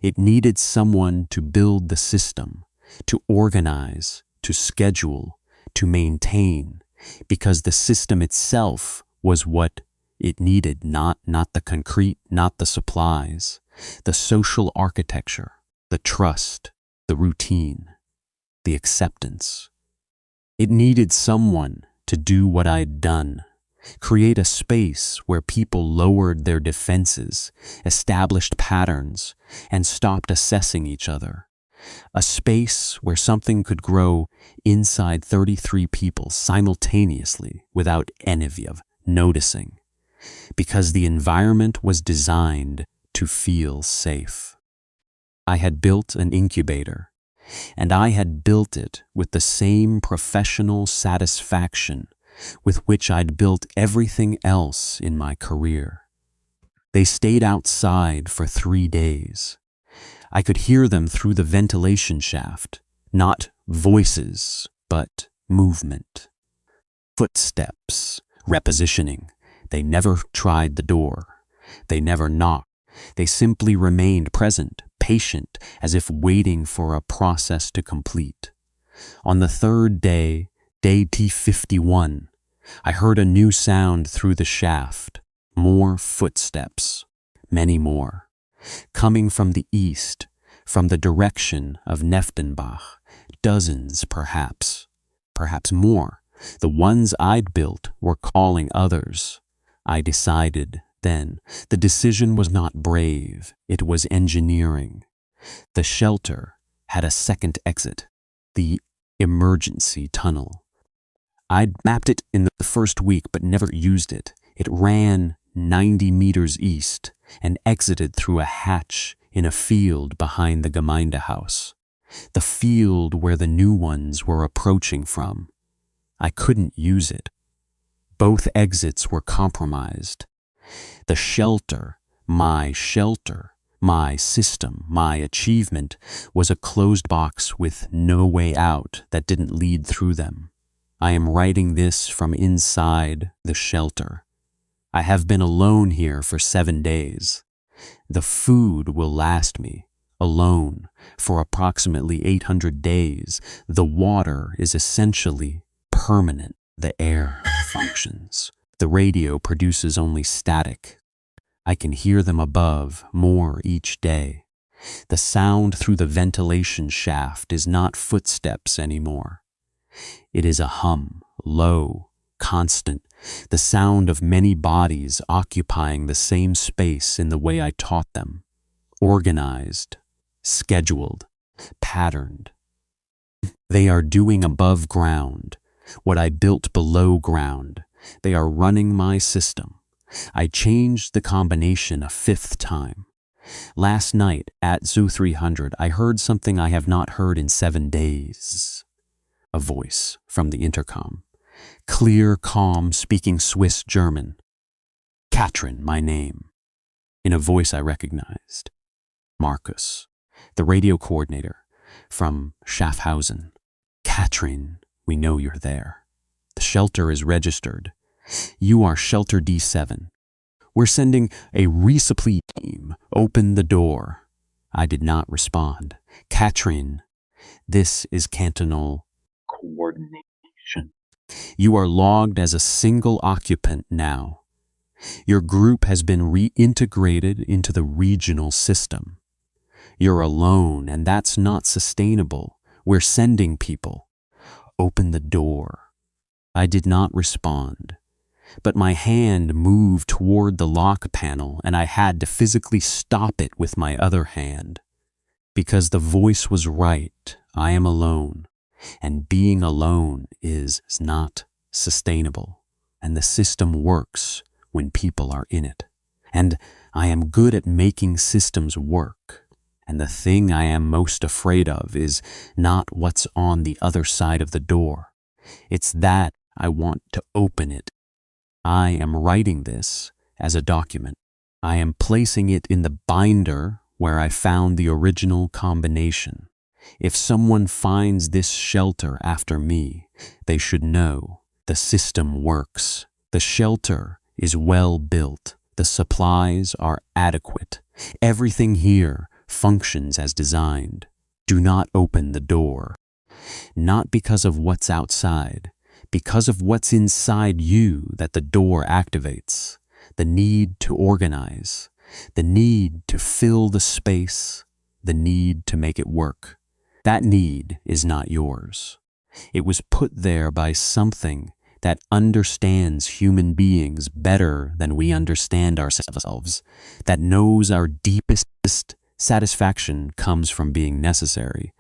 It needed someone to build the system, to organize, to schedule, to maintain, because the system itself was what it needed, not the concrete, not the supplies, the social architecture, the trust, the routine, the acceptance. It needed someone to do what I'd done, create a space where people lowered their defenses, established patterns, and stopped assessing each other. A space where something could grow inside 33 people simultaneously without noticing, because the environment was designed to feel safe. I had built an incubator, and I had built it with the same professional satisfaction with which I'd built everything else in my career. They stayed outside for 3 days. I could hear them through the ventilation shaft, not voices, but movement. Footsteps, repositioning. They never tried the door. They never knocked. They simply remained present, patient, as if waiting for a process to complete. On the 3rd day, day T51, I heard a new sound through the shaft. More footsteps, many more, coming from the east, from the direction of Neftenbach, dozens perhaps more. The ones I'd built were calling others. I decided then the decision was not brave, it was engineering. The shelter had a second exit, the emergency tunnel. I'd mapped it in the first week but never used it. It ran 90 meters east and exited through a hatch in a field behind the Gemeindehaus, the field where the new ones were approaching from. I couldn't use it. Both exits were compromised. The shelter, my system, my achievement, was a closed box with no way out that didn't lead through them. I am writing this from inside the shelter. I have been alone here for 7 days. The food will last me, alone, for approximately 800 days. The water is essentially permanent. The air functions. The radio produces only static. I can hear them above more each day. The sound through the ventilation shaft is not footsteps anymore. It is a hum, low, constant, the sound of many bodies occupying the same space in the way I taught them, organized, scheduled, patterned. They are doing above ground what I built below ground. They are running my system. I changed the combination a 5th time. Last night at Zoo 300, I heard something I have not heard in 7 days. A voice from the intercom. Clear, calm, speaking Swiss German. Katrin, my name. In a voice I recognized. Marcus, the radio coordinator from Schaffhausen. Katrin, we know you're there. The shelter is registered. You are Shelter D7. We're sending a resupply team. Open the door. I did not respond. Katrin, this is cantonal coordination. You are logged as a single occupant now. Your group has been reintegrated into the regional system. You're alone, and that's not sustainable. We're sending people. Open the door. I did not respond, but my hand moved toward the lock panel, and I had to physically stop it with my other hand. Because the voice was right, I am alone, and being alone is not sustainable, and the system works when people are in it. And I am good at making systems work. And the thing I am most afraid of is not what's on the other side of the door. It's that I want to open it. I am writing this as a document. I am placing it in the binder where I found the original combination. If someone finds this shelter after me, they should know the system works. The shelter is well built. The supplies are adequate. Everything here functions as designed. Do not open the door. Not because of what's outside, because of what's inside you that the door activates. The need to organize, the need to fill the space, the need to make it work. That need is not yours. It was put there by something that understands human beings better than we understand ourselves, that knows our deepest satisfaction comes from being necessary,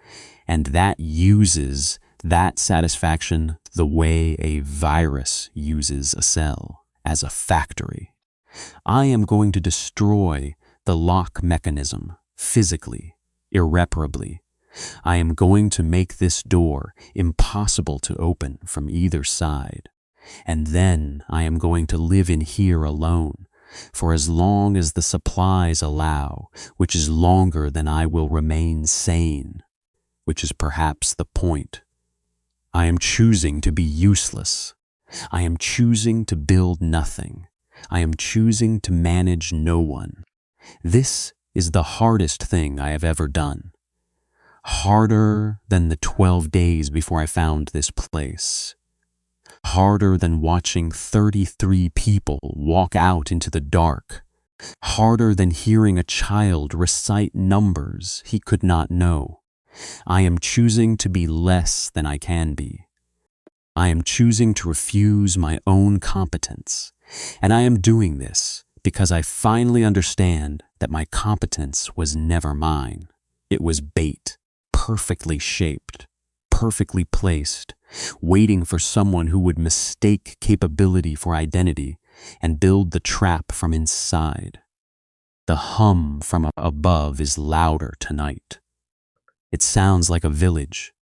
and that uses that satisfaction the way a virus uses a cell. as a factory. I am going to destroy the lock mechanism physically, irreparably. I am going to make this door impossible to open from either side. And then I am going to live in here alone for as long as the supplies allow, which is longer than I will remain sane, which is perhaps the point. I am choosing to be useless. I am choosing to build nothing. I am choosing to manage no one. This is the hardest thing I have ever done. Harder than the 12 days before I found this place. Harder than watching 33 people walk out into the dark. Harder than hearing a child recite numbers he could not know. I am choosing to be less than I can be. I am choosing to refuse my own competence. And I am doing this because I finally understand that my competence was never mine. It was bait, perfectly shaped, perfectly placed, waiting for someone who would mistake capability for identity and build the trap from inside. The hum from above is louder tonight. It sounds like a village,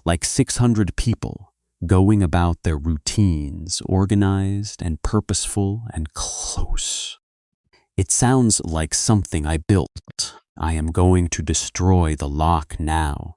like 600 people going about their routines, organized and purposeful and close. It sounds like something I built. I am going to destroy the lock now.